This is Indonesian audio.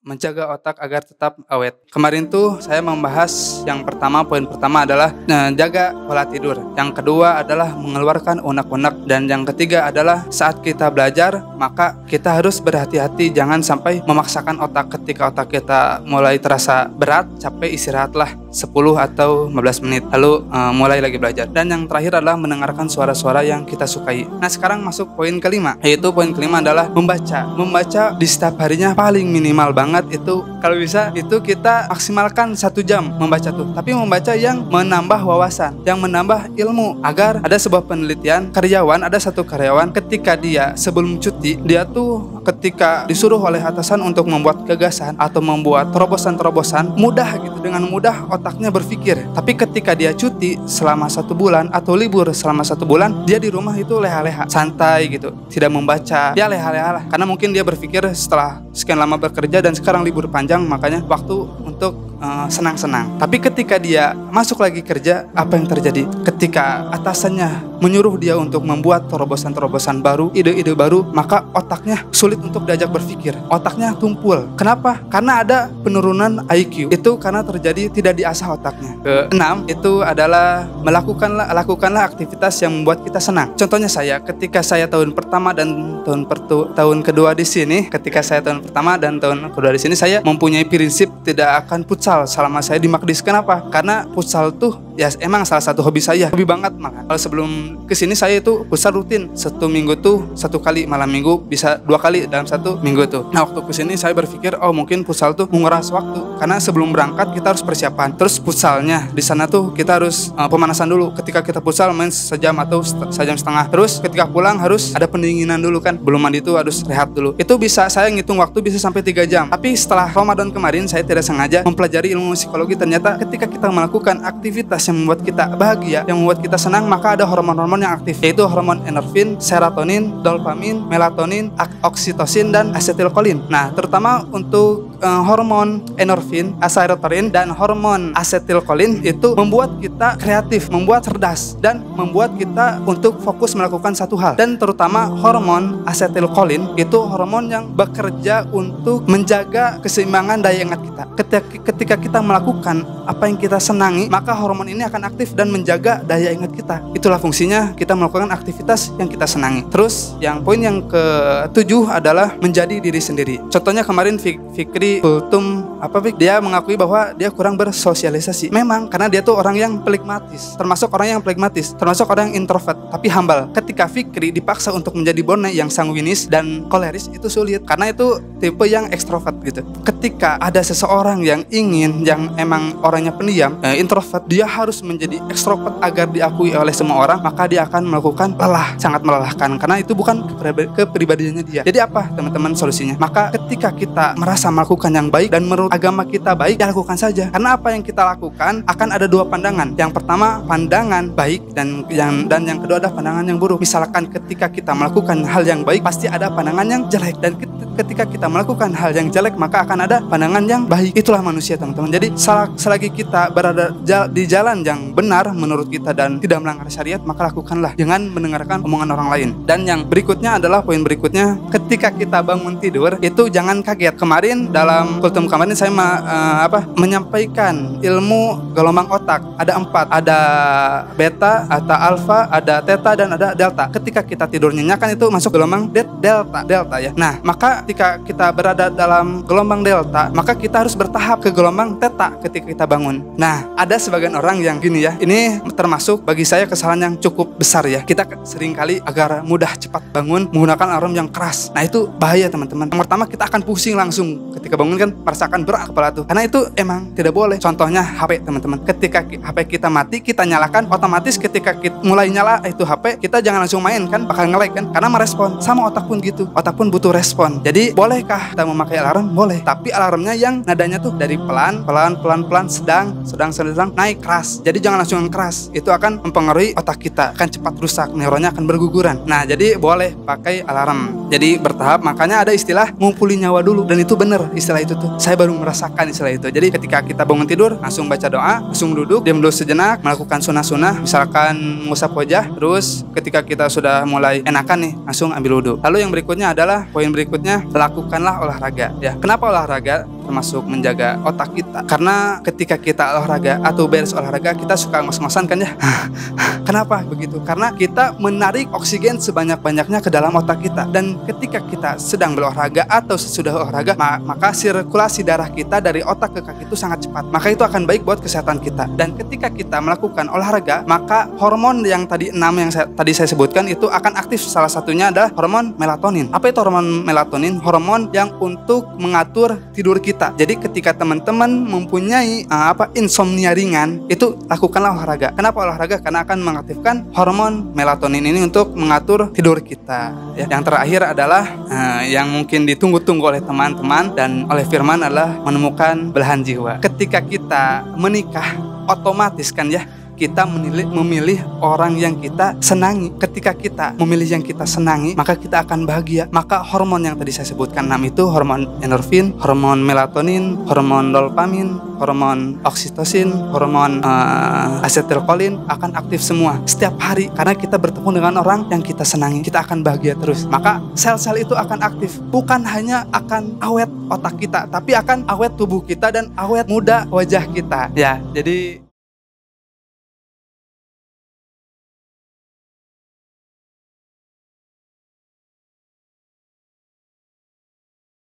menjaga otak agar tetap awet. Kemarin tuh saya membahas yang pertama, poin pertama adalah jaga pola tidur. Yang kedua adalah mengeluarkan unek-unek, dan yang ketiga adalah saat kita belajar maka kita harus berhati-hati, jangan sampai memaksakan otak. Ketika otak kita mulai terasa berat, capek, istirahatlah 10 atau 15 menit lalu mulai lagi belajar. Dan yang terakhir adalah mendengarkan suara-suara yang kita sukai. Nah, sekarang masuk poin kelima, yaitu poin kelima adalah membaca di setiap harinya paling minimal banget itu, kalau bisa itu kita maksimalkan 1 jam membaca tuh, tapi membaca yang menambah wawasan, yang menambah ilmu. Agar ada sebuah penelitian, ada satu karyawan ketika dia sebelum cuti, dia tuh ketika disuruh oleh atasan untuk membuat gagasan atau membuat terobosan-terobosan, mudah gitu, dengan mudah otaknya berpikir. Tapi ketika dia cuti selama 1 bulan atau libur selama 1 bulan, dia di rumah itu leha-leha, santai gitu, tidak membaca, dia leha-leha lah, karena mungkin dia berpikir setelah sekian lama bekerja dan sekarang libur panjang, makanya waktu untuk senang-senang. Tapi ketika dia masuk lagi kerja, apa yang terjadi? Ketika atasannya menyuruh dia untuk membuat terobosan-terobosan baru, ide-ide baru, maka otaknya sulit untuk diajak berpikir, otaknya tumpul. Kenapa? Karena ada penurunan IQ. Itu karena terjadi tidak diasah otaknya. Keenam itu adalah lakukanlah aktivitas yang membuat kita senang. Contohnya saya, ketika saya tahun pertama dan tahun kedua di sini, saya mempunyai prinsip tidak akan futsal selama saya di Magdis. Kenapa? Karena futsal tuh ya emang salah satu hobi saya, hobi banget malah. Kalau sebelum kesini saya itu futsal rutin, 1 minggu tuh 1 kali, malam minggu bisa 2 kali dalam 1 minggu tuh. Nah, waktu kesini saya berpikir, oh mungkin futsal tuh menguras waktu, karena sebelum berangkat kita harus persiapan. Terus futsalnya di sana tuh kita harus pemanasan dulu. Ketika kita futsal main sejam atau sejam setengah. Terus ketika pulang harus ada pendinginan dulu kan, belum mandi tuh harus rehat dulu. Itu bisa saya ngitung waktu bisa sampai 3 jam. Tapi setelah Ramadan kemarin saya tidak sengaja mempelajari ilmu psikologi. Ternyata ketika kita melakukan aktivitas yang membuat kita bahagia, yang membuat kita senang, maka ada hormon-hormon yang aktif, yaitu hormon endorfin, serotonin, dopamin, melatonin, oksitosin, dan asetilkolin. Nah, terutama untuk hormon endorfin, serotonin, dan hormon asetilkolin itu membuat kita kreatif, membuat cerdas, dan membuat kita untuk fokus melakukan satu hal. Dan terutama hormon asetilkolin itu hormon yang bekerja untuk menjaga keseimbangan daya ingat kita. Ketika kita melakukan apa yang kita senangi, maka hormon ini akan aktif dan menjaga daya ingat kita. Itulah fungsinya kita melakukan aktivitas yang kita senangi. Terus yang poin yang ke-7 adalah menjadi diri sendiri. Contohnya kemarin Fikri Kultum dia mengakui bahwa dia kurang bersosialisasi. Memang karena dia tuh orang yang phlegmatis, termasuk orang yang introvert tapi humble. Ketika Fikri dipaksa untuk menjadi Bone yang sanguinis dan koleris, itu sulit karena itu tipe yang ekstrovert gitu. Ketika ada seseorang yang emang orangnya pendiam, introvert, dia harus menjadi ekstrovert agar diakui oleh semua orang, maka dia akan melakukan sangat melelahkan, karena itu bukan kepribadiannya dia. Jadi apa teman-teman solusinya? Maka ketika kita merasa melakukan yang baik dan menurut agama kita baik, ya lakukan saja. Karena apa yang kita lakukan akan ada 2 pandangan. Yang pertama pandangan baik, dan yang kedua adalah pandangan yang buruk. Misalkan ketika kita melakukan hal yang baik, pasti ada pandangan yang jelek, dan ketika kita melakukan hal yang jelek, maka akan ada pandangan yang baik. Itulah manusia teman-teman. Jadi selagi kita berada di jalan yang benar menurut kita dan tidak melanggar syariat, maka lakukanlah, jangan mendengarkan omongan orang lain. Dan yang berikutnya adalah poin berikutnya, ketika kita bangun tidur itu jangan kaget. Kemarin dalam kultum kemarin saya menyampaikan ilmu gelombang otak. Ada 4, ada beta, ada alfa, ada theta, dan ada delta. Ketika kita tidur nyenyak kan itu masuk gelombang delta ya. Nah, maka ketika kita berada dalam gelombang delta, maka kita harus bertahap ke gelombang theta ketika kita bangun. Nah, ada sebagian orang yang gini ya, ini termasuk bagi saya kesalahan yang cukup besar ya. Kita seringkali agar mudah cepat bangun menggunakan alarm yang keras. Nah, itu bahaya teman-teman. Yang pertama, kita akan pusing langsung ketika bangun kan, merasakan berat kepala tuh. Karena itu emang tidak boleh. Contohnya HP teman-teman. Ketika HP kita mati, kita nyalakan, otomatis ketika kita mulai nyala itu HP, kita jangan langsung main kan, bakal nge-lag kan, karena merespon. Sama otak pun gitu. Otak pun butuh respon. Jadi bolehkah kita memakai alarm? Boleh. Tapi alarmnya yang nadanya tuh dari pelan, sedang, naik keras. Jadi jangan langsung keras. Itu akan mempengaruhi otak kita, akan cepat rusak, neuronnya akan berguguran. Nah, jadi boleh pakai alarm. Jadi bertahap. Makanya ada istilah ngumpulin nyawa dulu, dan itu bener istilah itu tuh. Saya baru merasakan istilah itu. Jadi ketika kita bangun tidur, langsung baca doa, langsung duduk, diam dulu sejenak, melakukan sunnah-sunnah, misalkan mengusap wajah. Terus ketika kita sudah mulai enakan nih, langsung ambil wudhu. Lalu yang berikutnya adalah poin berikutnya, lakukanlah olahraga. Ya, kenapa olahraga? Termasuk menjaga otak kita. Karena ketika kita olahraga atau beres olahraga, kita suka ngos-ngosan kan ya. Kenapa begitu? Karena kita menarik oksigen sebanyak-banyaknya ke dalam otak kita. Dan ketika kita sedang berolahraga atau sesudah olahraga, maka sirkulasi darah kita dari otak ke kaki itu sangat cepat. Maka itu akan baik buat kesehatan kita. Dan ketika kita melakukan olahraga, maka hormon yang tadi 6 yang tadi saya sebutkan itu akan aktif. Salah satunya adalah hormon melatonin. Apa itu hormon melatonin? Hormon yang untuk mengatur tidur kita. Jadi ketika teman-teman mempunyai insomnia ringan, itu lakukanlah olahraga. Kenapa olahraga? Karena akan mengaktifkan hormon melatonin ini untuk mengatur tidur kita. Ya. Yang terakhir adalah yang mungkin ditunggu-tunggu oleh teman-teman dan oleh Firman adalah menemukan belahan jiwa. Ketika kita menikah, otomatis kan ya, kita memilih orang yang kita senangi. Ketika kita memilih yang kita senangi, maka kita akan bahagia. Maka hormon yang tadi saya sebutkan 6 itu, hormon endorfin, hormon melatonin, hormon dopamin, hormon oksitosin, hormon asetilkolin akan aktif semua setiap hari. Karena kita bertemu dengan orang yang kita senangi, kita akan bahagia terus. Maka sel-sel itu akan aktif. Bukan hanya akan awet otak kita, tapi akan awet tubuh kita dan awet muda wajah kita. Ya, jadi